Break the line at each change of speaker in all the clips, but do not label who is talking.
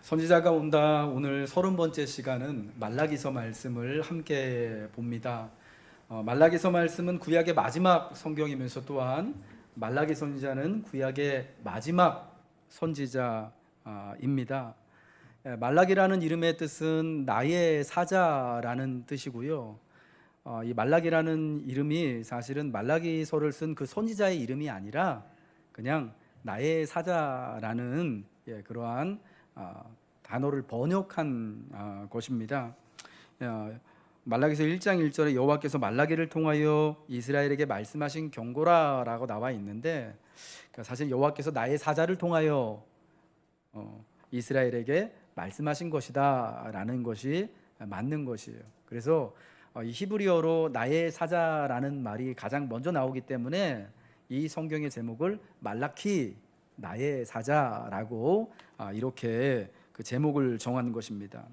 선지자가 온다. 오늘 30번째 시간은 말라기서 말씀을 함께 봅니다. 말라기서 말씀은 구약의 마지막 성경이면서 또한 말라기 선지자는 구약의 마지막 선지자입니다. 말라기라는 이름의 뜻은 나의 사자라는 뜻이고요. 이 말라기라는 이름이 사실은 말라기서를 쓴 그 선지자의 이름이 아니라 그냥 나의 사자라는 그러한 단어를 번역한 것입니다. 말라기서 1장 1절에 여호와께서 말라기를 통하여 이스라엘에게 말씀하신 경고라라고 나와 있는데, 사실 여호와께서 나의 사자를 통하여 이스라엘에게 말씀하신 것이다라는 것이 맞는 것이에요. 그래서 이 히브리어로 나의 사자라는 말이 가장 먼저 나오기 때문에 이 성경의 제목을 말라키, 나의 사자라고 이렇게 그 제목을 정한 것입니다.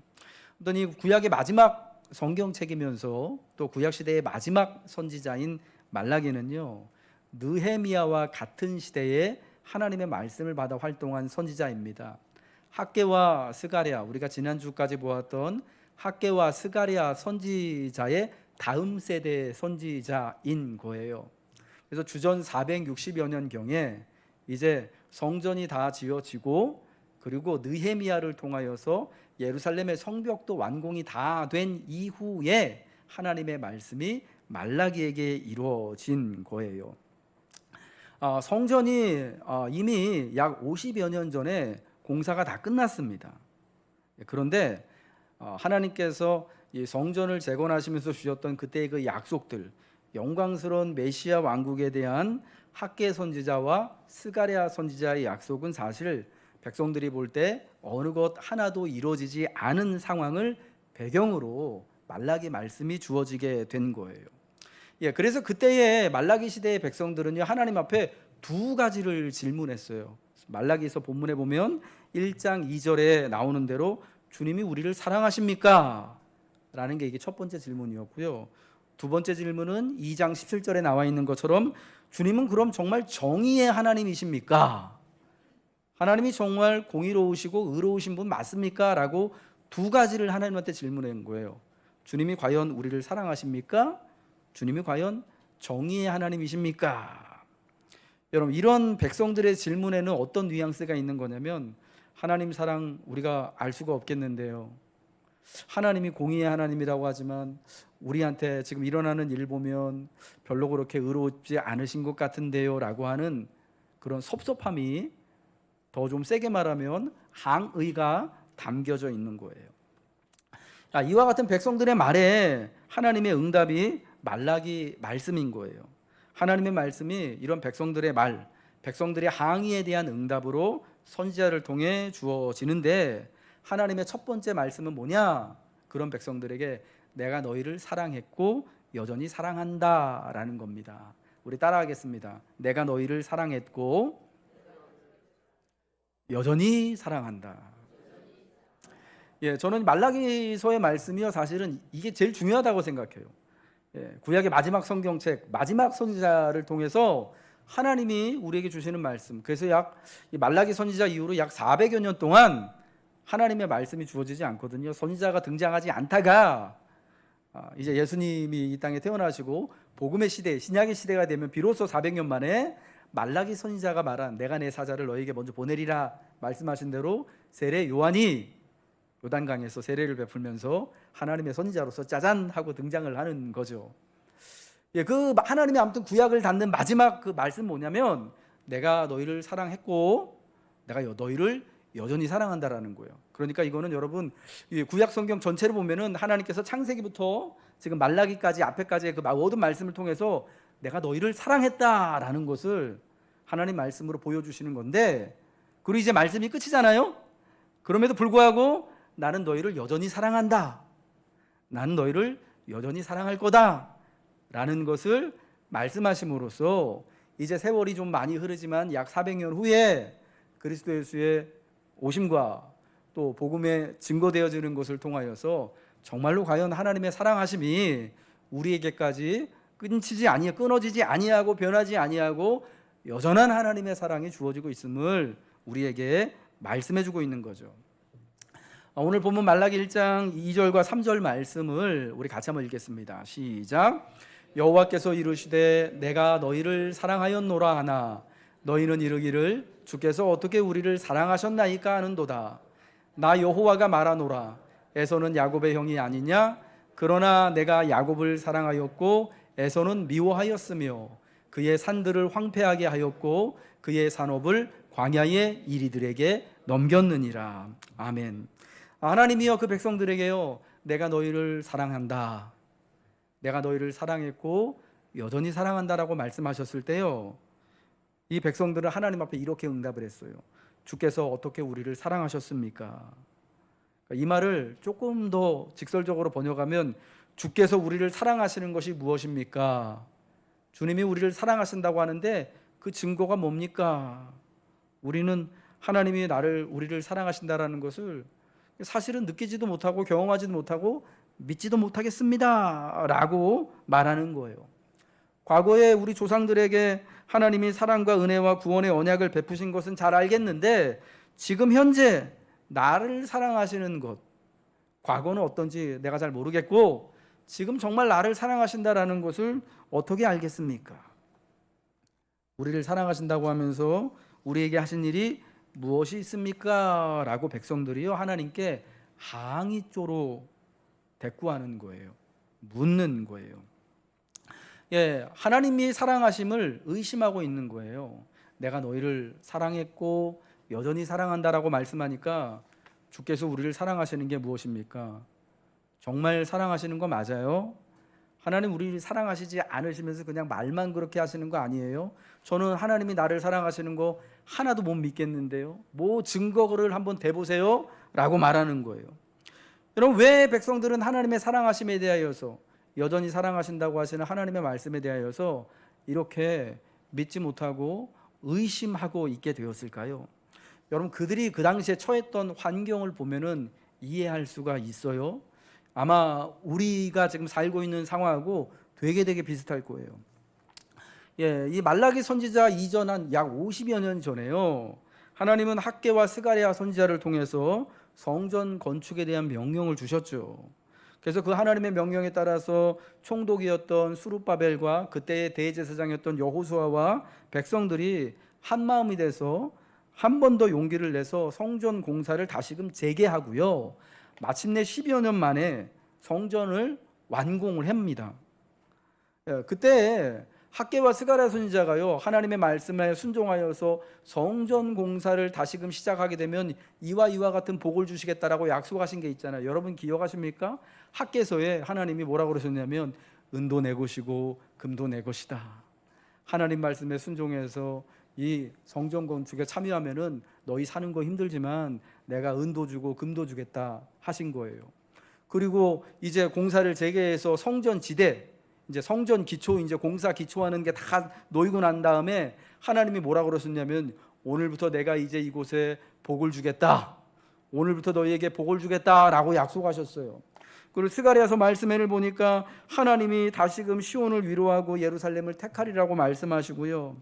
어떤 이 구약의 마지막 성경책이면서 또 구약 시대의 마지막 선지자인 말라기는요, 느헤미야와 같은 시대에 하나님의 말씀을 받아 활동한 선지자입니다. 학개와 스가랴, 우리가 지난주까지 보았던 학개와 스가랴 선지자의 다음 세대 선지자인 거예요. 그래서 주전 460여 년경에 이제 성전이 다 지어지고, 그리고 느헤미야를 통하여서 예루살렘의 성벽도 완공이 다 된 이후에 하나님의 말씀이 말라기에게 이루어진 거예요. 성전이 이미 약 50여 년 전에 공사가 다 끝났습니다. 그런데 하나님께서 이 성전을 재건하시면서 주셨던 그때의 그 약속들, 영광스러운 메시아 왕국에 대한 학개 선지자와 스가랴 선지자의 약속은 사실 백성들이 볼 때 어느 것 하나도 이루어지지 않은 상황을 배경으로 말라기 말씀이 주어지게 된 거예요. 그래서 그때의 말라기 시대의 백성들은요, 하나님 앞에 두 가지를 질문했어요. 말라기서 본문에 보면 1장 2절에 나오는 대로 주님이 우리를 사랑하십니까? 라는 게 이게 첫 번째 질문이었고요. 두 번째 질문은 2장 17절에 나와 있는 것처럼 주님은 그럼 정말 정의의 하나님이십니까? 하나님이 정말 공의로우시고 의로우신 분 맞습니까? 라고 두 가지를 하나님한테 질문한 거예요. 주님이 과연 우리를 사랑하십니까? 주님이 과연 정의의 하나님이십니까? 여러분, 이런 백성들의 질문에는 어떤 뉘앙스가 있는 거냐면, 하나님 사랑 우리가 알 수가 없겠는데요, 하나님이 공의의 하나님이라고 하지만 우리한테 지금 일어나는 일 보면 별로 그렇게 의롭지 않으신 것 같은데요 라고 하는 그런 섭섭함이, 더 좀 세게 말하면 항의가 담겨져 있는 거예요. 이와 같은 백성들의 말에 하나님의 응답이 말라기 말씀인 거예요. 하나님의 말씀이 이런 백성들의 말, 백성들의 항의에 대한 응답으로 선지자를 통해 주어지는데, 하나님의 첫 번째 말씀은 뭐냐? 그런 백성들에게 내가 너희를 사랑했고 여전히 사랑한다 라는 겁니다. 우리 따라하겠습니다. 내가 너희를 사랑했고 여전히 사랑한다. 저는 말라기서의 말씀이요, 사실은 이게 제일 중요하다고 생각해요. 구약의 마지막 성경책, 마지막 선지자를 통해서 하나님이 우리에게 주시는 말씀. 그래서 이 말라기 선지자 이후로 약 400여 년 동안 하나님의 말씀이 주어지지 않거든요. 선지자가 등장하지 않다가 이제 예수님이 이 땅에 태어나시고 복음의 시대, 신약의 시대가 되면 비로소 400년 만에 말라기 선지자가 말한 내가 내 사자를 너에게 먼저 보내리라 말씀하신 대로 세례 요한이 요단강에서 세례를 베풀면서 하나님의 선지자로서 짜잔 하고 등장을 하는 거죠. 그 하나님의 아무튼 구약을 닫는 마지막 그 말씀 뭐냐면, 내가 너희를 사랑했고 내가 너희를 여전히 사랑한다라는 거예요. 그러니까 이거는 여러분, 구약 성경 전체를 보면은 하나님께서 창세기부터 지금 말라기까지 앞에까지의 그 모든 말씀을 통해서 내가 너희를 사랑했다라는 것을 하나님 말씀으로 보여주시는 건데, 그리고 이제 말씀이 끝이잖아요. 그럼에도 불구하고 나는 너희를 여전히 사랑한다, 나는 너희를 여전히 사랑할 거다 라는 것을 말씀하심으로써 이제 세월이 좀 많이 흐르지만 약 400년 후에 그리스도 예수의 오심과 또 복음에 증거되어지는 것을 통하여서 정말로 과연 하나님의 사랑하심이 우리에게까지 끊어지지 아니하고 변하지 아니하고 여전한 하나님의 사랑이 주어지고 있음을 우리에게 말씀해주고 있는 거죠. 오늘 본문 말라기 1장 2절과 3절 말씀을 우리 같이 한번 읽겠습니다. 시작. 여호와께서 이르시되 내가 너희를 사랑하였노라 하나 너희는 이르기를 주께서 어떻게 우리를 사랑하셨나이까 하는도다. 나 여호와가 말하노라. 에서는 야곱의 형이 아니냐? 그러나 내가 야곱을 사랑하였고 에서는 미워하였으며 그의 산들을 황폐하게 하였고 그의 산업을 광야의 이리들에게 넘겼느니라. 아멘. 하나님이여 그 백성들에게요, 내가 너희를 사랑한다, 내가 너희를 사랑했고 여전히 사랑한다라고 말씀하셨을 때요, 이 백성들은 하나님 앞에 이렇게 응답을 했어요. 주께서 어떻게 우리를 사랑하셨습니까? 이 말을 조금 더 직설적으로 번역하면 주께서 우리를 사랑하시는 것이 무엇입니까? 주님이 우리를 사랑하신다고 하는데 그 증거가 뭡니까? 우리는 하나님이 우리를 사랑하신다라는 것을 사실은 느끼지도 못하고 경험하지도 못하고 믿지도 못하겠습니다 라고 말하는 거예요. 과거에 우리 조상들에게 하나님이 사랑과 은혜와 구원의 언약을 베푸신 것은 잘 알겠는데 지금 현재 나를 사랑하시는 것, 과거는 어떤지 내가 잘 모르겠고 지금 정말 나를 사랑하신다라는 것을 어떻게 알겠습니까? 우리를 사랑하신다고 하면서 우리에게 하신 일이 무엇이 있습니까? 라고 백성들이요 하나님께 항의조로 대꾸하는 거예요. 묻는 거예요. 하나님이 사랑하심을 의심하고 있는 거예요. 내가 너희를 사랑했고 여전히 사랑한다라고 말씀하니까 주께서 우리를 사랑하시는 게 무엇입니까? 정말 사랑하시는 거 맞아요? 하나님 우리를 사랑하시지 않으시면서 그냥 말만 그렇게 하시는 거 아니에요? 저는 하나님이 나를 사랑하시는 거 하나도 못 믿겠는데요. 뭐 증거를 한번 대보세요 라고 말하는 거예요. 여러분, 왜 백성들은 하나님의 사랑하심에 대하여서, 여전히 사랑하신다고 하시는 하나님의 말씀에 대하여서 이렇게 믿지 못하고 의심하고 있게 되었을까요? 여러분, 그들이 그 당시에 처했던 환경을 보면은 이해할 수가 있어요. 아마 우리가 지금 살고 있는 상황하고 되게 비슷할 거예요. 이 말라기 선지자 이전 한 약 50여 년 전에요, 하나님은 학개와 스가랴 선지자를 통해서 성전 건축에 대한 명령을 주셨죠. 그래서 그 하나님의 명령에 따라서 총독이었던 수룹바벨과 그때의 대제사장이었던 여호수아와 백성들이 한 마음이 돼서 한 번 더 용기를 내서 성전 공사를 다시금 재개하고요, 마침내 10여 년 만에 성전을 완공을 합니다. 그때 학개와 스가랴 선지자가요 하나님의 말씀에 순종하여서 성전 공사를 다시금 시작하게 되면 이와 같은 복을 주시겠다라고 약속하신 게 있잖아요. 여러분 기억하십니까? 학개서에 하나님이 뭐라고 그러셨냐면 은도 내 것이고 금도 내 것이다. 하나님 말씀에 순종해서 이 성전 건축에 참여하면은 너희 사는 거 힘들지만 내가 은도 주고 금도 주겠다 하신 거예요. 그리고 이제 공사를 재개해서 성전 지대, 이제 성전 기초, 이제 공사 기초하는 게 다 놓이고 난 다음에 하나님이 뭐라고 그러셨냐면 오늘부터 내가 이제 이곳에 복을 주겠다, 오늘부터 너희에게 복을 주겠다라고 약속하셨어요. 그리고 스가랴서 말씀을 보니까 하나님이 다시금 시온을 위로하고 예루살렘을 택하리라고 말씀하시고요,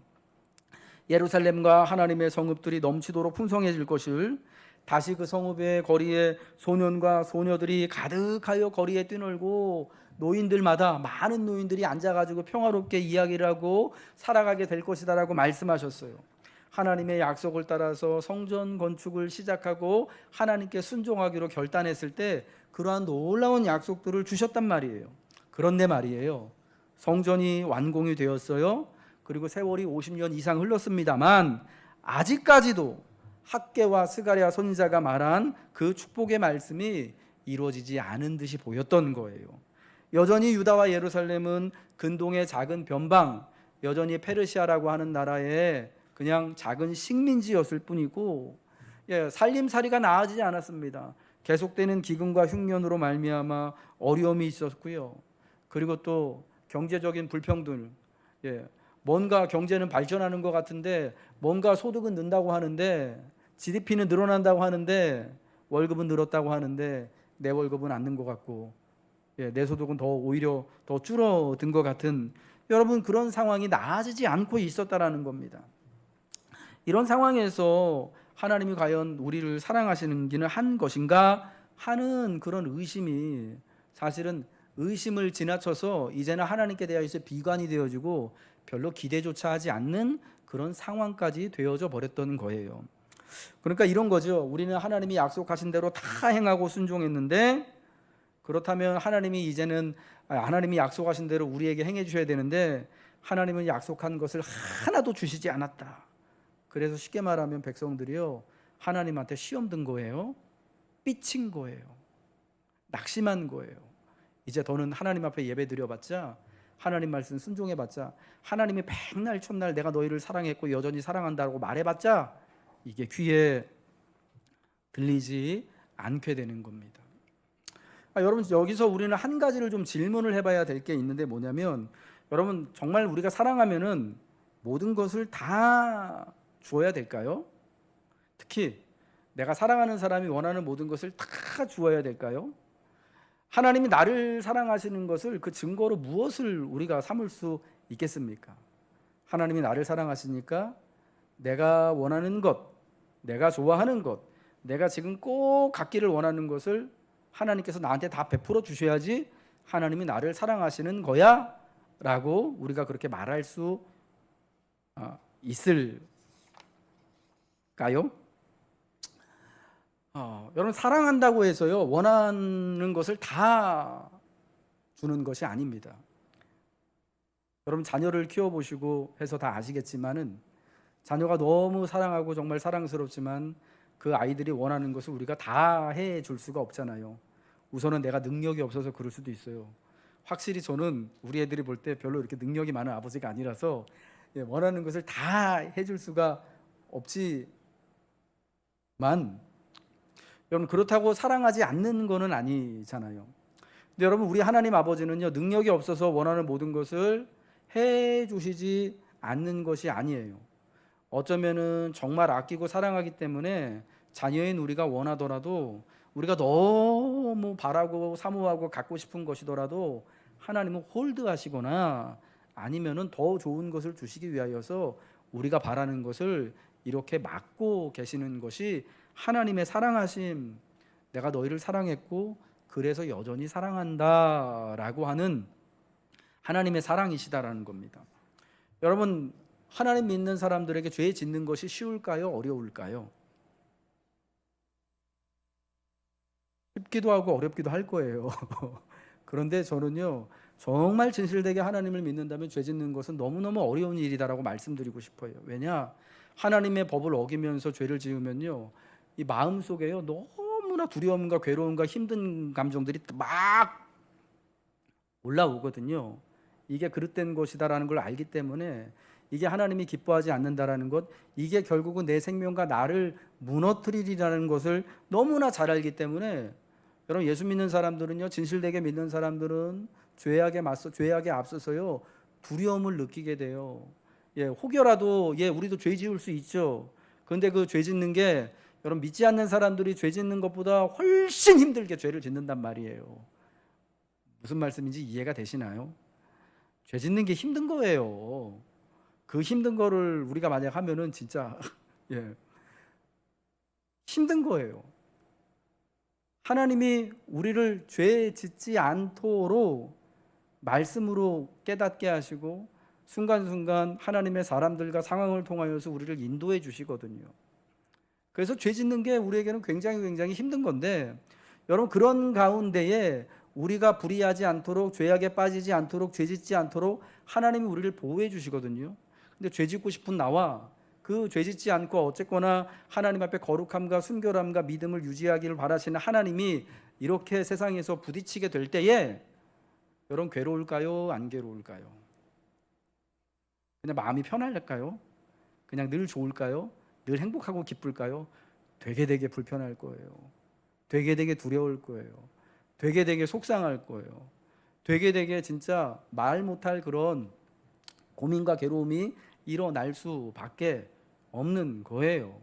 예루살렘과 하나님의 성읍들이 넘치도록 풍성해질 것을, 다시 그 성읍의 거리에 소년과 소녀들이 가득하여 거리에 뛰놀고 노인들마다 많은 노인들이 앉아가지고 평화롭게 이야기를 하고 살아가게 될 것이다 라고 말씀하셨어요. 하나님의 약속을 따라서 성전 건축을 시작하고 하나님께 순종하기로 결단했을 때 그러한 놀라운 약속들을 주셨단 말이에요. 그런데 말이에요, 성전이 완공이 되었어요. 그리고 세월이 50년 이상 흘렀습니다만 아직까지도 학개와 스가랴 선지자가 말한 그 축복의 말씀이 이루어지지 않은 듯이 보였던 거예요. 여전히 유다와 예루살렘은 근동의 작은 변방, 여전히 페르시아라고 하는 나라의 그냥 작은 식민지였을 뿐이고, 살림살이가 나아지지 않았습니다. 계속되는 기근과 흉년으로 말미암아 어려움이 있었고요. 그리고 또 경제적인 불평등, 뭔가 경제는 발전하는 것 같은데 뭔가 소득은 는다고 하는데 GDP는 늘어난다고 하는데 월급은 늘었다고 하는데 내 월급은 안 는 것 같고, 내 소득은 오히려 더 줄어든 것 같은, 여러분 그런 상황이 나아지지 않고 있었다라는 겁니다. 이런 상황에서 하나님이 과연 우리를 사랑하시는 한 것인가? 하는 그런 의심이 사실은 의심을 지나쳐서 이제는 하나님께 대하여서 비관이 되어지고 별로 기대조차 하지 않는 그런 상황까지 되어져 버렸던 거예요. 그러니까 이런 거죠. 우리는 하나님이 약속하신 대로 다 행하고 순종했는데, 그렇다면 하나님이 이제는 하나님이 약속하신 대로 우리에게 행해 주셔야 되는데 하나님은 약속한 것을 하나도 주시지 않았다. 그래서 쉽게 말하면 백성들이요, 하나님한테 시험 든 거예요. 삐친 거예요. 낙심한 거예요. 이제 더는 하나님 앞에 예배 드려봤자, 하나님 말씀 순종해봤자, 하나님이 백날 첫날 내가 너희를 사랑했고 여전히 사랑한다고 말해봤자 이게 귀에 들리지 않게 되는 겁니다. 여러분, 여기서 우리는 한 가지를 좀 질문을 해봐야 될 게 있는데 뭐냐면, 여러분 정말 우리가 사랑하면은 모든 것을 다 주어야 될까요? 특히 내가 사랑하는 사람이 원하는 모든 것을 다 주어야 될까요? 하나님이 나를 사랑하시는 것을 그 증거로 무엇을 우리가 삼을 수 있겠습니까? 하나님이 나를 사랑하시니까 내가 원하는 것, 내가 좋아하는 것, 내가 지금 꼭 갖기를 원하는 것을 하나님께서 나한테 다 베풀어 주셔야지 하나님이 나를 사랑하시는 거야 라고 우리가 그렇게 말할 수 있을까요? 여러분, 사랑한다고 해서요 원하는 것을 다 주는 것이 아닙니다. 여러분, 자녀를 키워보시고 해서 다 아시겠지만은, 자녀가 너무 사랑하고 정말 사랑스럽지만 그 아이들이 원하는 것을 우리가 다 해줄 수가 없잖아요. 우선은 내가 능력이 없어서 그럴 수도 있어요. 확실히 저는 우리 애들이 볼 때 별로 이렇게 능력이 많은 아버지가 아니라서 원하는 것을 다 해줄 수가 없지만, 여러분 그렇다고 사랑하지 않는 거는 아니잖아요. 근데 여러분, 우리 하나님 아버지는요 능력이 없어서 원하는 모든 것을 해주시지 않는 것이 아니에요. 어쩌면은 정말 아끼고 사랑하기 때문에 자녀인 우리가 원하더라도, 우리가 너무 바라고 사모하고 갖고 싶은 것이더라도 하나님은 홀드하시거나 아니면은 더 좋은 것을 주시기 위하여서 우리가 바라는 것을 이렇게 막고 계시는 것이 하나님의 사랑하심, 내가 너희를 사랑했고 그래서 여전히 사랑한다라고 하는 하나님의 사랑이시다라는 겁니다. 여러분, 하나님 믿는 사람들에게 죄 짓는 것이 쉬울까요? 어려울까요? 쉽기도 하고 어렵기도 할 거예요. 그런데 저는요 정말 진실되게 하나님을 믿는다면 죄 짓는 것은 너무너무 어려운 일이다라고 말씀드리고 싶어요. 왜냐? 하나님의 법을 어기면서 죄를 지으면요 이 마음속에요 너무나 두려움과 괴로움과 힘든 감정들이 막 올라오거든요. 이게 그릇된 것이다라는 걸 알기 때문에, 이게 하나님이 기뻐하지 않는다라는 것, 이게 결국은 내 생명과 나를 무너뜨리리라는 것을 너무나 잘 알기 때문에, 여러분 예수 믿는 사람들은요, 진실되게 믿는 사람들은 죄악에 앞서서요 두려움을 느끼게 돼요. 혹여라도 우리도 죄 지을 수 있죠. 그런데 그 죄 짓는 게, 여러분 믿지 않는 사람들이 죄 짓는 것보다 훨씬 힘들게 죄를 짓는단 말이에요. 무슨 말씀인지 이해가 되시나요? 죄 짓는 게 힘든 거예요. 그 힘든 거를 우리가 만약 하면은 진짜 힘든 거예요. 하나님이 우리를 죄 짓지 않도록 말씀으로 깨닫게 하시고 순간순간 하나님의 사람들과 상황을 통하여서 우리를 인도해 주시거든요. 그래서 죄 짓는 게 우리에게는 굉장히 힘든 건데, 여러분 그런 가운데에 우리가 불의하지 않도록, 죄악에 빠지지 않도록, 죄 짓지 않도록 하나님이 우리를 보호해 주시거든요. 근데 죄 짓고 싶은 나와 그 죄 짓지 않고 어쨌거나 하나님 앞에 거룩함과 순결함과 믿음을 유지하기를 바라시는 하나님이 이렇게 세상에서 부딪히게 될 때에 여러분 괴로울까요? 안 괴로울까요? 그냥 마음이 편할까요? 그냥 늘 좋을까요? 늘 행복하고 기쁠까요? 되게 불편할 거예요. 되게 두려울 거예요. 되게 속상할 거예요. 되게 진짜 말 못할 그런 고민과 괴로움이 일어날 수밖에 없는 거예요.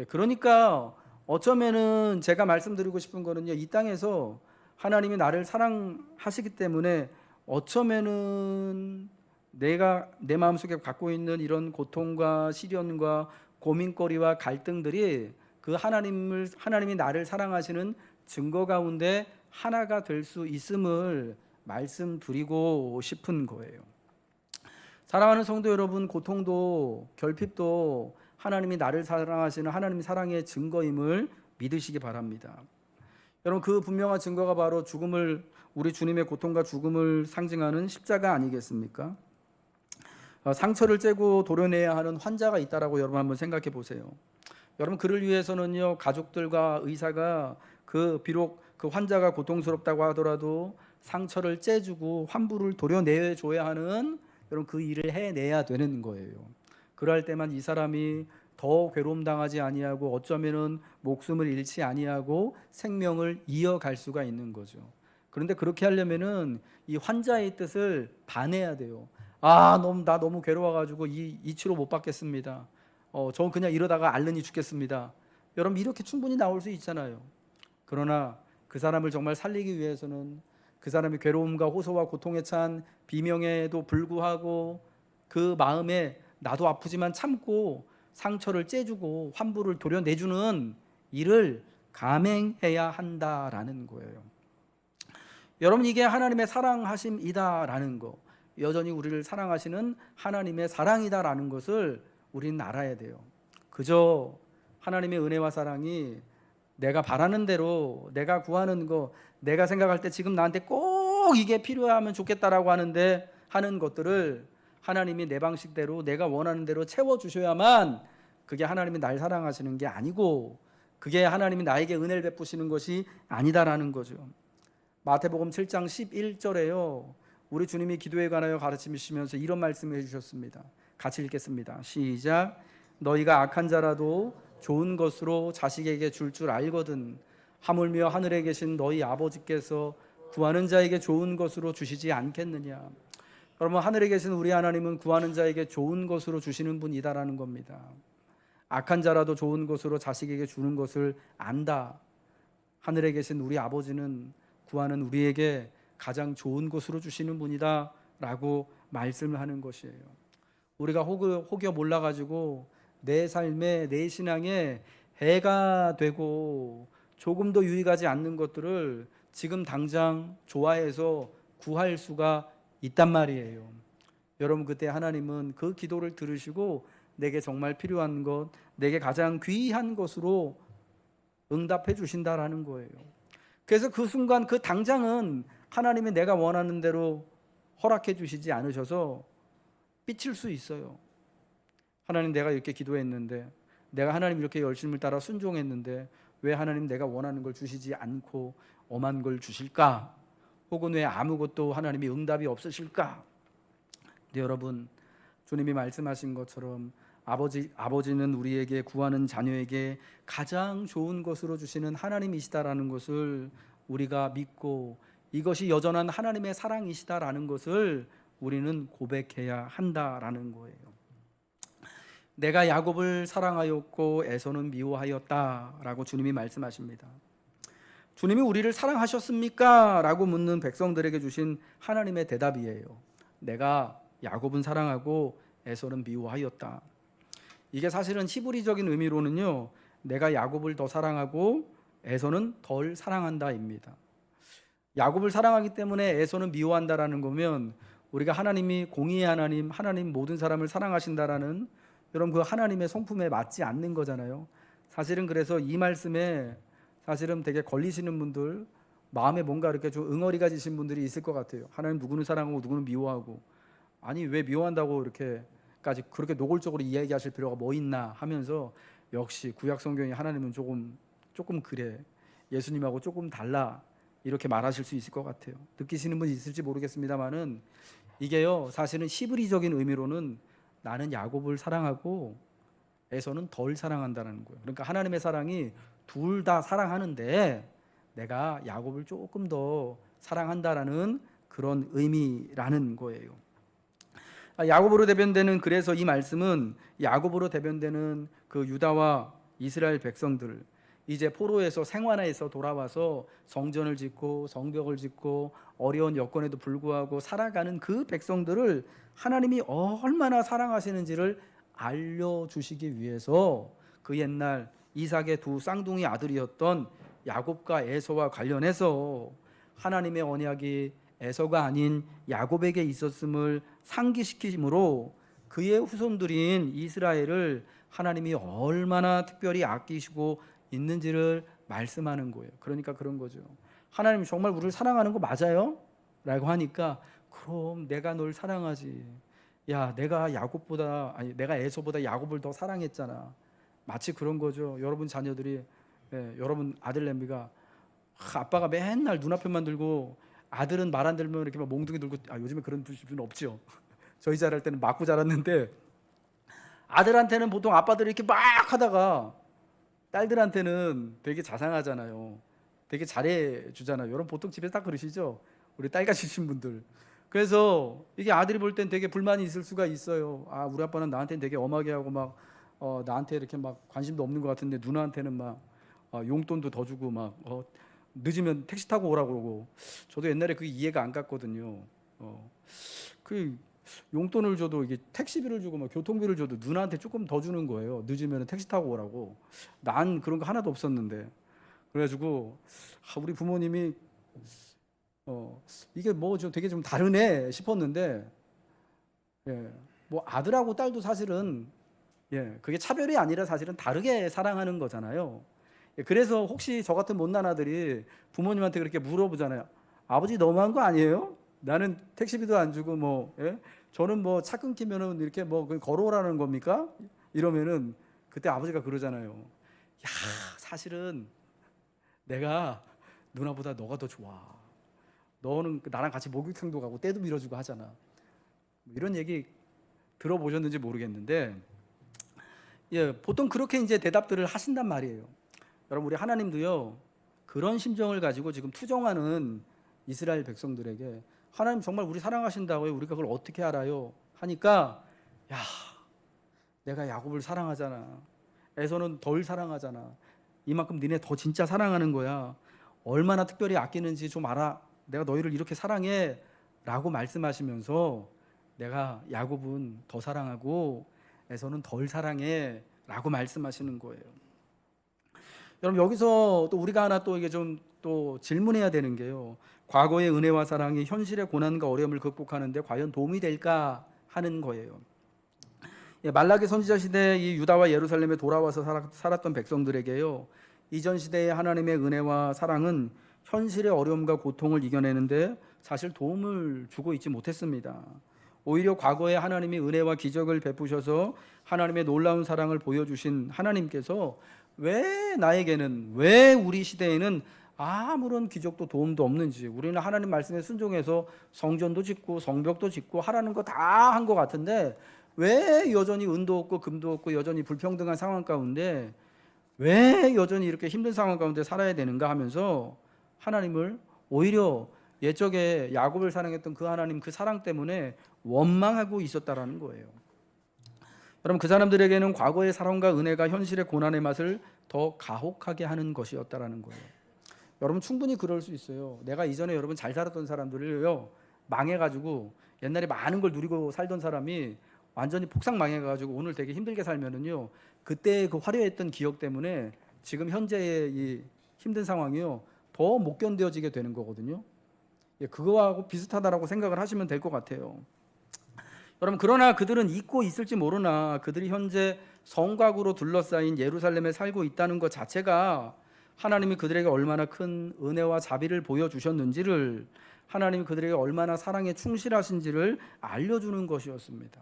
그러니까 어쩌면은 제가 말씀드리고 싶은 거는요, 이 땅에서 하나님이 나를 사랑하시기 때문에 어쩌면은 내가 내 마음속에 갖고 있는 이런 고통과 시련과 고민거리와 갈등들이 그 하나님이 나를 사랑하시는 증거 가운데 하나가 될 수 있음을 말씀드리고 싶은 거예요. 사랑하는 성도 여러분, 고통도 결핍도 하나님이 나를 사랑하시는 하나님 사랑의 증거임을 믿으시기 바랍니다. 여러분, 그 분명한 증거가 바로 우리 주님의 고통과 죽음을 상징하는 십자가 아니겠습니까? 상처를 째고 도려내야 하는 환자가 있다라고 여러분 한번 생각해 보세요. 여러분, 그를 위해서는요, 가족들과 의사가 비록 그 환자가 고통스럽다고 하더라도 상처를 째주고 환부를 도려내줘야 하는, 여러분, 그 일을 해내야 되는 거예요. 그럴 때만 이 사람이 더 괴로움 당하지 아니하고 어쩌면은 목숨을 잃지 아니하고 생명을 이어갈 수가 있는 거죠. 그런데 그렇게 하려면은 이 환자의 뜻을 반해야 돼요. 나 너무 괴로워가지고 이 치료 못 받겠습니다. 저 그냥 이러다가 앓느니 죽겠습니다. 여러분, 이렇게 충분히 나올 수 있잖아요. 그러나 그 사람을 정말 살리기 위해서는 그 사람의 괴로움과 호소와 고통에 찬 비명에도 불구하고 그 마음에 나도 아프지만 참고 상처를 째주고 환부를 도려내주는 일을 감행해야 한다라는 거예요. 여러분, 이게 하나님의 사랑하심이다라는 거, 여전히 우리를 사랑하시는 하나님의 사랑이다라는 것을 우리는 알아야 돼요. 그저 하나님의 은혜와 사랑이 내가 바라는 대로, 내가 구하는 거, 내가 생각할 때 지금 나한테 꼭 이게 필요하면 좋겠다라고 하는 것들을 하나님이 내 방식대로 내가 원하는 대로 채워주셔야만 그게 하나님이 날 사랑하시는 게 아니고, 그게 하나님이 나에게 은혜를 베푸시는 것이 아니다라는 거죠. 마태복음 7장 11절에요, 우리 주님이 기도에 관하여 가르치시면서 이런 말씀을 해주셨습니다. 같이 읽겠습니다. 시작. 너희가 악한 자라도 좋은 것으로 자식에게 줄 알거든 하물며 하늘에 계신 너희 아버지께서 구하는 자에게 좋은 것으로 주시지 않겠느냐. 여러분, 하늘에 계신 우리 하나님은 구하는 자에게 좋은 것으로 주시는 분이다라는 겁니다. 악한 자라도 좋은 것으로 자식에게 주는 것을 안다. 하늘에 계신 우리 아버지는 구하는 우리에게 가장 좋은 것으로 주시는 분이다 라고 말씀을 하는 것이에요. 우리가 혹여 몰라가지고 내 삶에, 내 신앙에 해가 되고 조금도 유익하지 않는 것들을 지금 당장 좋아해서 구할 수가 있단 말이에요. 여러분, 그때 하나님은 그 기도를 들으시고 내게 정말 필요한 것, 내게 가장 귀한 것으로 응답해 주신다라는 거예요. 그래서 그 순간, 그 당장은 하나님이 내가 원하는 대로 허락해 주시지 않으셔서 삐칠 수 있어요. 하나님, 내가 이렇게 기도했는데, 내가 하나님 이렇게 열심을 따라 순종했는데 왜 하나님 내가 원하는 걸 주시지 않고 엄한 걸 주실까? 혹은 왜 아무것도 하나님이 응답이 없으실까? 근데 여러분, 주님이 말씀하신 것처럼 아버지는 우리에게, 구하는 자녀에게 가장 좋은 것으로 주시는 하나님이시다라는 것을 우리가 믿고, 이것이 여전한 하나님의 사랑이시다라는 것을 우리는 고백해야 한다라는 거예요. 내가 야곱을 사랑하였고 에서는 미워하였다라고 주님이 말씀하십니다. 주님이 우리를 사랑하셨습니까? 라고 묻는 백성들에게 주신 하나님의 대답이에요. 내가 야곱은 사랑하고 에서는 미워하였다. 이게 사실은 히브리적인 의미로는요, 내가 야곱을 더 사랑하고 에서는 덜 사랑한다입니다. 야곱을 사랑하기 때문에 에서는 미워한다라는 거면, 우리가 하나님이 공의의 하나님 모든 사람을 사랑하신다라는, 여러분, 그 하나님의 성품에 맞지 않는 거잖아요. 사실은 그래서 이 말씀에 사실은 되게 걸리시는 분들, 마음에 뭔가 이렇게 좀 응어리가 지신 분들이 있을 것 같아요. 하나님 누구는 사랑하고 누구는 미워하고, 아니 왜 미워한다고 이렇게까지 그렇게 노골적으로 이야기하실 필요가 뭐 있나 하면서, 역시 구약 성경이 하나님은 조금 그래, 예수님하고 조금 달라, 이렇게 말하실 수 있을 것 같아요. 느끼시는 분이 있을지 모르겠습니다만은, 이게요, 사실은 히브리적인 의미로는 나는 야곱을 사랑하고 에서는 덜 사랑한다는 거예요. 그러니까 하나님의 사랑이 둘 다 사랑하는데 내가 야곱을 조금 더 사랑한다라는 그런 의미라는 거예요. 야곱으로 대변되는, 그래서 이 말씀은 야곱으로 대변되는 그 유다와 이스라엘 백성들, 이제 포로에서 생활해서 돌아와서 성전을 짓고 성벽을 짓고 어려운 여건에도 불구하고 살아가는 그 백성들을 하나님이 얼마나 사랑하시는지를 알려주시기 위해서 그 옛날 이삭의 두 쌍둥이 아들이었던 야곱과 에서와 관련해서 하나님의 언약이 에서가 아닌 야곱에게 있었음을 상기시키므로 그의 후손들인 이스라엘을 하나님이 얼마나 특별히 아끼시고 있는지를 말씀하는 거예요. 그러니까 그런 거죠. 하나님 정말 우리를 사랑하는 거 맞아요? 라고 하니까 그럼 내가 널 사랑하지. 야, 내가 내가 에서보다 야곱을 더 사랑했잖아. 마치 그런 거죠. 여러분 자녀들이, 여러분 아들내미가 아빠가 맨날 눈앞에만 들고 아들은 말 안 들으면 이렇게 막 몽둥이 들고, 요즘에 그런 분은 없죠. 저희 자랄 때는 맞고 자랐는데, 아들한테는 보통 아빠들이 이렇게 막 하다가 딸들한테는 되게 자상하잖아요. 되게 잘해 주잖아요. 여러분 보통 집에서 다 그러시죠? 우리 딸 가지신 분들. 그래서 이게 아들이 볼 땐 되게 불만이 있을 수가 있어요. 우리 아빠는 나한테는 되게 엄하게 하고 막 나한테 이렇게 막 관심도 없는 것 같은데 누나한테는 막 용돈도 더 주고 막 늦으면 택시 타고 오라고 그러고. 저도 옛날에 그게 이해가 안 갔거든요. 그 용돈을 줘도 이게 택시비를 주고 막 교통비를 줘도 누나한테 조금 더 주는 거예요. 늦으면 택시 타고 오라고. 난 그런 거 하나도 없었는데. 그래가지고 우리 부모님이 이게 뭐 좀 되게 좀 다르네 싶었는데, 뭐 아들하고 딸도 사실은 그게 차별이 아니라 사실은 다르게 사랑하는 거잖아요. 그래서 혹시 저 같은 못난 아들이 부모님한테 그렇게 물어보잖아요. 아버지 너무한 거 아니에요? 나는 택시비도 안 주고 저는 뭐 차 끊기면은 이렇게 뭐 걸어오라는 겁니까? 이러면은 그때 아버지가 그러잖아요. 야, 사실은 내가 누나보다 너가 더 좋아. 너는 나랑 같이 목욕탕도 가고 때도 밀어주고 하잖아. 이런 얘기 들어보셨는지 모르겠는데, 보통 그렇게 이제 대답들을 하신단 말이에요. 여러분, 우리 하나님도요 그런 심정을 가지고 지금 투정하는 이스라엘 백성들에게 하나님 정말 우리 사랑하신다고요? 우리가 그걸 어떻게 알아요? 하니까 야, 내가 야곱을 사랑하잖아. 에서는 덜 사랑하잖아. 이만큼 니네 더 진짜 사랑하는 거야. 얼마나 특별히 아끼는지 좀 알아. 내가 너희를 이렇게 사랑해 라고 말씀하시면서 내가 야곱은 더 사랑하고 에서는 덜 사랑해 라고 말씀하시는 거예요. 여러분, 여기서 또 우리가 하나 또 이게 좀 또 질문해야 되는 게요, 과거의 은혜와 사랑이 현실의 고난과 어려움을 극복하는데 과연 도움이 될까 하는 거예요. 말라기 선지자 시대 이 유다와 예루살렘에 돌아와서 살았던 백성들에게요, 이전 시대의 하나님의 은혜와 사랑은 현실의 어려움과 고통을 이겨내는데 사실 도움을 주고 있지 못했습니다. 오히려 과거에 하나님이 은혜와 기적을 베푸셔서 하나님의 놀라운 사랑을 보여주신 하나님께서 왜 우리 시대에는 아무런 기적도 도움도 없는지, 우리는 하나님 말씀에 순종해서 성전도 짓고 성벽도 짓고 하라는 거 다 한 것 같은데 왜 여전히 은도 없고 금도 없고 여전히 불평등한 상황 가운데 왜 여전히 이렇게 힘든 상황 가운데 살아야 되는가 하면서 하나님을 오히려 옛적에 야곱을 사랑했던 그 하나님 그 사랑 때문에 원망하고 있었다라는 거예요. 여러분, 그 사람들에게는 과거의 사랑과 은혜가 현실의 고난의 맛을 더 가혹하게 하는 것이었다라는 거예요. 여러분, 충분히 그럴 수 있어요. 내가 이전에 여러분 잘 살았던 사람들을요 망해가지고, 옛날에 많은 걸 누리고 살던 사람이 완전히 폭삭 망해가지고 오늘 되게 힘들게 살면은요, 그때 그 화려했던 기억 때문에 지금 현재의 이 힘든 상황이요 더 못 견뎌지게 되는 거거든요. 그거하고 비슷하다라고 생각을 하시면 될 것 같아요. 여러분, 그러나 그들은 잊고 있을지 모르나 그들이 현재 성곽으로 둘러싸인 예루살렘에 살고 있다는 것 자체가 하나님이 그들에게 얼마나 큰 은혜와 자비를 보여주셨는지를, 하나님이 그들에게 얼마나 사랑에 충실하신지를 알려주는 것이었습니다.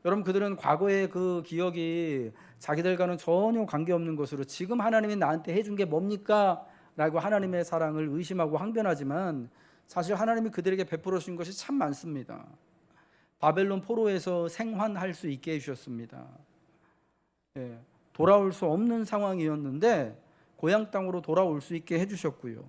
여러분, 그들은 과거의 그 기억이 자기들과는 전혀 관계없는 것으로 지금 하나님이 나한테 해준 게 뭡니까? 라고 하나님의 사랑을 의심하고 항변하지만 사실 하나님이 그들에게 베풀어 주신 것이 참 많습니다. 바벨론 포로에서 생還할 수 있게 해주셨습니다. 돌아올 수 없는 상황이었는데 고향 땅으로 돌아올 수 있게 해주셨고요.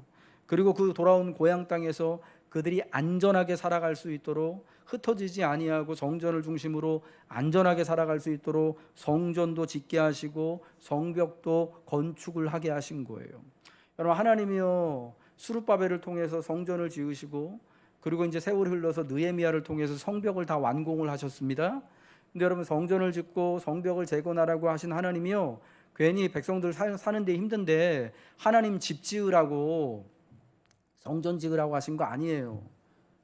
그리고 그 돌아온 고향 땅에서 그들이 안전하게 살아갈 수 있도록, 흩어지지 아니하고 성전을 중심으로 안전하게 살아갈 수 있도록 성전도 짓게 하시고 성벽도 건축을 하게 하신 거예요. 여러분, 하나님이요 스룹바벨을 통해서 성전을 지으시고, 그리고 이제 세월이 흘러서 느헤미야를 통해서 성벽을 다 완공을 하셨습니다. 근데 여러분, 성전을 짓고 성벽을 재건하라고 하신 하나님이요 괜히 백성들 사는데 힘든데 하나님 집 지으라고 성전 지으라고 하신 거 아니에요.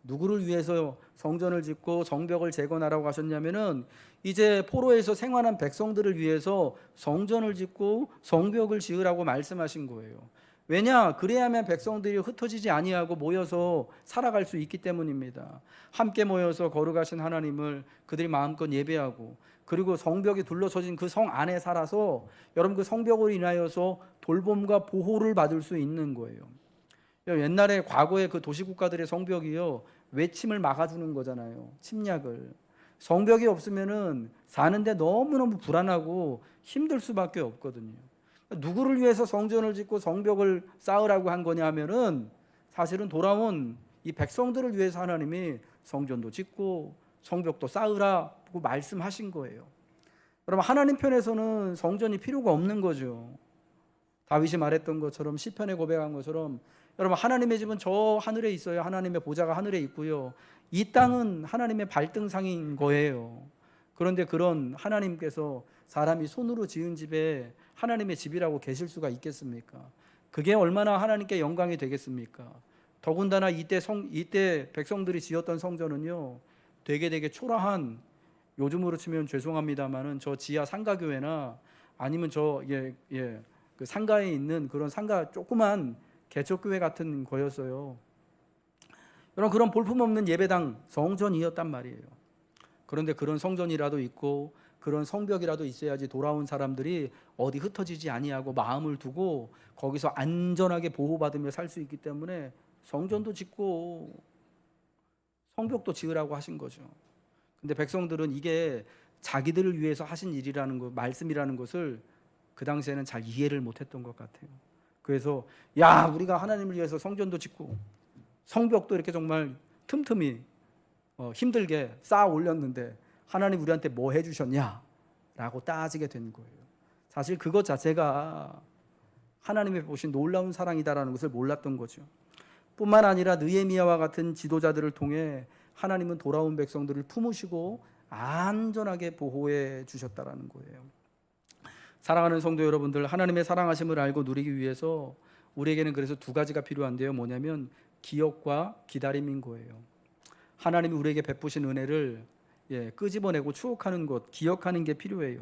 누구를 위해서 성전을 짓고 성벽을 재건하라고 하셨냐면은 이제 포로에서 생활한 백성들을 위해서 성전을 짓고 성벽을 지으라고 말씀하신 거예요. 왜냐? 그래야만 백성들이 흩어지지 아니하고 모여서 살아갈 수 있기 때문입니다. 함께 모여서 거룩하신 하나님을 그들이 마음껏 예배하고, 그리고 성벽이 둘러서진 그 성 안에 살아서 여러분 그 성벽으로 인하여서 돌봄과 보호를 받을 수 있는 거예요. 옛날에 과거에 그 도시국가들의 성벽이요, 외침을 막아주는 거잖아요. 침략을. 성벽이 없으면은 사는데 너무너무 불안하고 힘들 수밖에 없거든요. 누구를 위해서 성전을 짓고 성벽을 쌓으라고 한 거냐 하면은 사실은 돌아온 이 백성들을 위해서 하나님이 성전도 짓고 성벽도 쌓으라고 말씀하신 거예요. 그럼 하나님 편에서는 성전이 필요가 없는 거죠. 다윗이 말했던 것처럼, 시편에 고백한 것처럼, 여러분 하나님의 집은 저 하늘에 있어요. 하나님의 보좌가 하늘에 있고요. 이 땅은 하나님의 발등상인 거예요. 그런데 그런 하나님께서 사람이 손으로 지은 집에 하나님의 집이라고 계실 수가 있겠습니까? 그게 얼마나 하나님께 영광이 되겠습니까? 더군다나 이때 백성들이 지었던 성전은요, 되게 초라한, 요즘으로 치면 죄송합니다만은 저 지하 상가교회나 아니면 그 상가에 있는 그런 상가 조그만 개척교회 같은 거였어요. 여러분 그런 볼품없는 예배당 성전이었단 말이에요. 그런데 그런 성전이라도 있고 그런 성벽이라도 있어야지 돌아온 사람들이 어디 흩어지지 아니하고 마음을 두고 거기서 안전하게 보호받으며 살 수 있기 때문에 성전도 짓고 성벽도 지으라고 하신 거죠. 근데 백성들은 이게 자기들을 위해서 하신 일이라는 것, 말씀이라는 것을 그 당시에는 잘 이해를 못했던 것 같아요. 그래서 야, 우리가 하나님을 위해서 성전도 짓고 성벽도 이렇게 정말 틈틈이 힘들게 쌓아 올렸는데 하나님 우리한테 뭐 해주셨냐라고 따지게 된 거예요. 사실 그것 자체가 하나님의 보신 놀라운 사랑이다라는 것을 몰랐던 거죠. 뿐만 아니라 느헤미야와 같은 지도자들을 통해 하나님은 돌아온 백성들을 품으시고 안전하게 보호해 주셨다라는 거예요. 사랑하는 성도 여러분들, 하나님의 사랑하심을 알고 누리기 위해서 우리에게는 그래서 두 가지가 필요한데요. 뭐냐면 기억과 기다림인 거예요. 하나님이 우리에게 베푸신 은혜를 끄집어내고 추억하는 것, 기억하는 게 필요해요.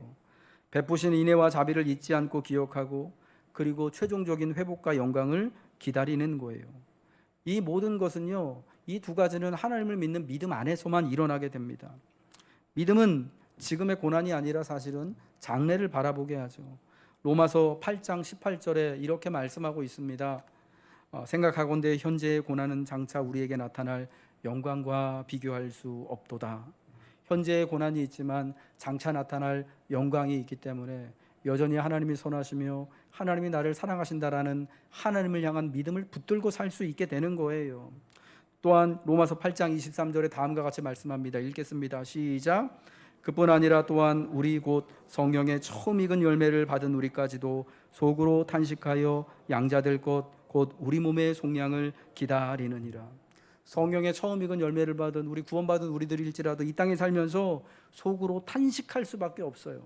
베푸신 인애와 자비를 잊지 않고 기억하고, 그리고 최종적인 회복과 영광을 기다리는 거예요. 이 모든 것은요, 이 두 가지는 하나님을 믿는 믿음 안에서만 일어나게 됩니다. 믿음은 지금의 고난이 아니라 사실은 장래를 바라보게 하죠. 로마서 8장 18절에 이렇게 말씀하고 있습니다. 생각하건대 현재의 고난은 장차 우리에게 나타날 영광과 비교할 수 없도다. 현재의 고난이 있지만 장차 나타날 영광이 있기 때문에 여전히 하나님이 선하시며 하나님이 나를 사랑하신다라는 하나님을 향한 믿음을 붙들고 살 수 있게 되는 거예요. 또한 로마서 8장 23절에 다음과 같이 말씀합니다. 읽겠습니다. 시작. 그뿐 아니라 또한 우리 곧 성령의 처음 익은 열매를 받은 우리까지도 속으로 탄식하여 양자될 것 곧 우리 몸의 속량을 기다리느니라. 성령의 처음 익은 열매를 받은 우리 구원받은 우리들일지라도 이 땅에 살면서 속으로 탄식할 수밖에 없어요.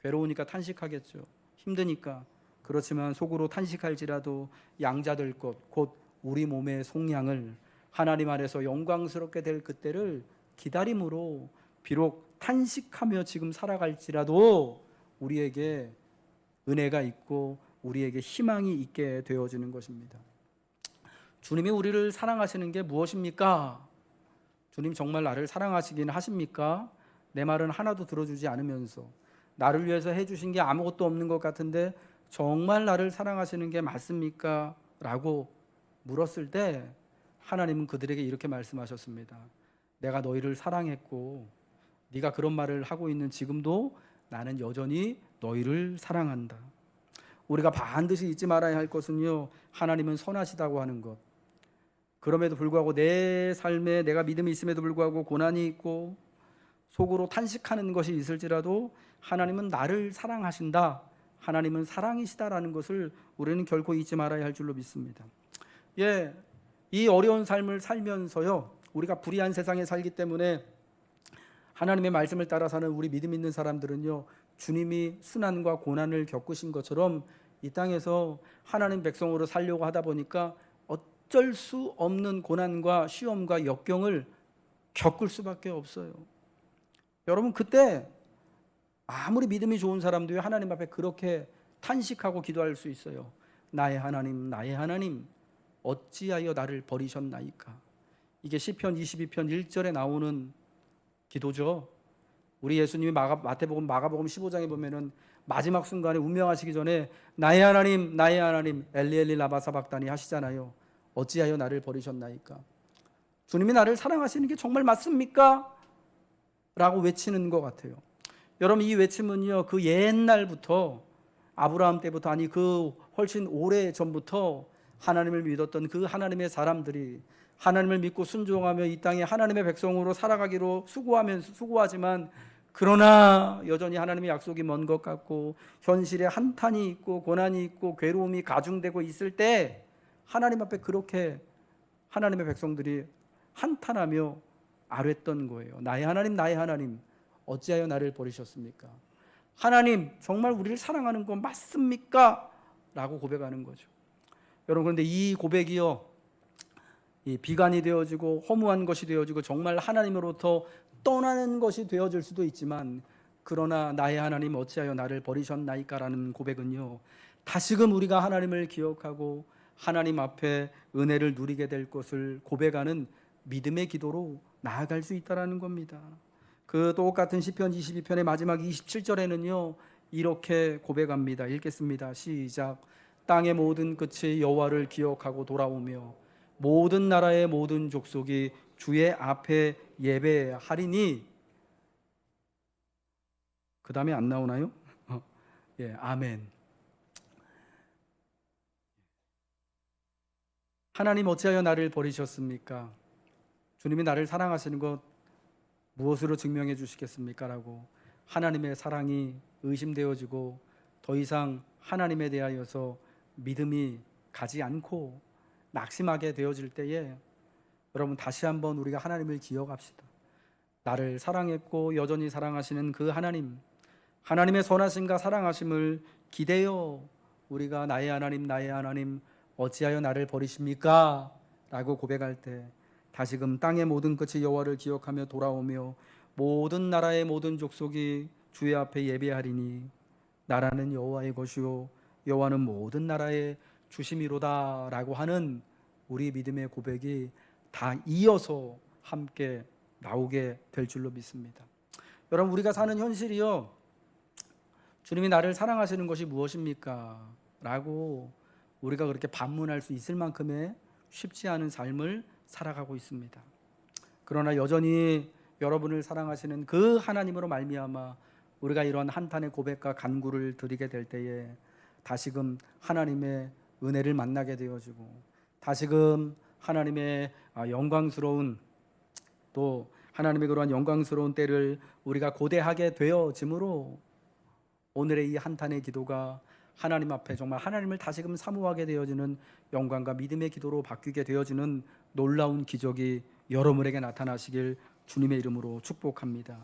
괴로우니까 탄식하겠죠. 힘드니까. 그렇지만 속으로 탄식할지라도 양자될 것 곧 우리 몸의 속량을, 하나님 안에서 영광스럽게 될 그때를 기다림으로 비록 탄식하며 지금 살아갈지라도 우리에게 은혜가 있고 우리에게 희망이 있게 되어지는 것입니다. 주님이 우리를 사랑하시는 게 무엇입니까? 주님 정말 나를 사랑하시긴 하십니까? 내 말은 하나도 들어주지 않으면서 나를 위해서 해주신 게 아무것도 없는 것 같은데 정말 나를 사랑하시는 게 맞습니까? 라고 물었을 때 하나님은 그들에게 이렇게 말씀하셨습니다. 내가 너희를 사랑했고 네가 그런 말을 하고 있는 지금도 나는 여전히 너희를 사랑한다. 우리가 반드시 잊지 말아야 할 것은요, 하나님은 선하시다고 하는 것. 그럼에도 불구하고 내 삶에 내가 믿음이 있음에도 불구하고 고난이 있고 속으로 탄식하는 것이 있을지라도 하나님은 나를 사랑하신다, 하나님은 사랑이시다라는 것을 우리는 결코 잊지 말아야 할 줄로 믿습니다. 이 어려운 삶을 살면서요, 우리가 불의한 세상에 살기 때문에 하나님의 말씀을 따라 사는 우리 믿음 있는 사람들은요, 주님이 순환과 고난을 겪으신 것처럼 이 땅에서 하나님 백성으로 살려고 하다 보니까 어쩔 수 없는 고난과 시험과 역경을 겪을 수밖에 없어요. 여러분, 그때 아무리 믿음이 좋은 사람도요, 하나님 앞에 그렇게 탄식하고 기도할 수 있어요. 나의 하나님, 나의 하나님, 어찌하여 나를 버리셨나이까. 이게 시편 22편 1절에 나오는 기도죠. 우리 예수님이 마태복음, 마가복음 15장에 보면은 마지막 순간에 운명하시기 전에 나의 하나님, 나의 하나님, 엘리 라마 사박다니 하시잖아요. 어찌하여 나를 버리셨나이까. 주님이 나를 사랑하시는 게 정말 맞습니까? 라고 외치는 것 같아요. 여러분, 이 외침은요, 그 옛날부터, 아브라함 때부터, 아니 그 훨씬 오래 전부터 하나님을 믿었던 그 하나님의 사람들이 하나님을 믿고 순종하며 이 땅에 하나님의 백성으로 살아가기로 수고하지만, 그러나 여전히 하나님의 약속이 먼 것 같고 현실에 한탄이 있고 고난이 있고 괴로움이 가중되고 있을 때 하나님 앞에 그렇게 하나님의 백성들이 한탄하며 아뢰던 거예요. 나의 하나님, 나의 하나님, 어찌하여 나를 버리셨습니까? 하나님, 정말 우리를 사랑하는 거 맞습니까? 라고 고백하는 거죠. 여러분, 그런데 이 고백이요, 이 비관이 되어지고 허무한 것이 되어지고 정말 하나님으로부터 떠나는 것이 되어질 수도 있지만, 그러나 나의 하나님 어찌하여 나를 버리셨나이까라는 고백은요, 다시금 우리가 하나님을 기억하고 하나님 앞에 은혜를 누리게 될 것을 고백하는 믿음의 기도로 나아갈 수 있다는 겁니다. 그 똑같은 시편 22편의 마지막 27절에는요 이렇게 고백합니다. 읽겠습니다. 시작. 땅의 모든 끝이 여호와를 기억하고 돌아오며 모든 나라의 모든 족속이 주의 앞에 예배하리니. 그 다음에 안 나오나요? 예, 아멘. 하나님 어찌하여 나를 버리셨습니까? 주님이 나를 사랑하시는 것 무엇으로 증명해 주시겠습니까? 라고 하나님의 사랑이 의심되어지고 더 이상 하나님에 대하여서 믿음이 가지 않고 낙심하게 되어질 때에 여러분, 다시 한번 우리가 하나님을 기억합시다. 나를 사랑했고 여전히 사랑하시는 그 하나님, 하나님의 선하심과 사랑하심을 기대어 우리가 나의 하나님, 나의 하나님 어찌하여 나를 버리십니까? 라고 고백할 때 다시금 땅의 모든 끝이 여호와를 기억하며 돌아오며 모든 나라의 모든 족속이 주의 앞에 예배하리니 나라는 여호와의 것이요 여호와는 모든 나라의 주심이로다 라고 하는 우리 믿음의 고백이 다 이어서 함께 나오게 될 줄로 믿습니다. 여러분, 우리가 사는 현실이요, 주님이 나를 사랑하시는 것이 무엇입니까? 라고 우리가 그렇게 반문할 수 있을 만큼의 쉽지 않은 삶을 살아가고 있습니다. 그러나 여전히 여러분을 사랑하시는 그 하나님으로 말미암아 우리가 이런 한탄의 고백과 간구를 드리게 될 때에 다시금 하나님의 은혜를 만나게 되어지고 다시금 하나님의 영광스러운, 또 하나님의 그러한 영광스러운 때를 우리가 고대하게 되어지므로 오늘의 이 한탄의 기도가 하나님 앞에 정말 하나님을 다시금 사모하게 되어지는 영광과 믿음의 기도로 바뀌게 되어지는 놀라운 기적이 여러분에게 나타나시길 주님의 이름으로 축복합니다.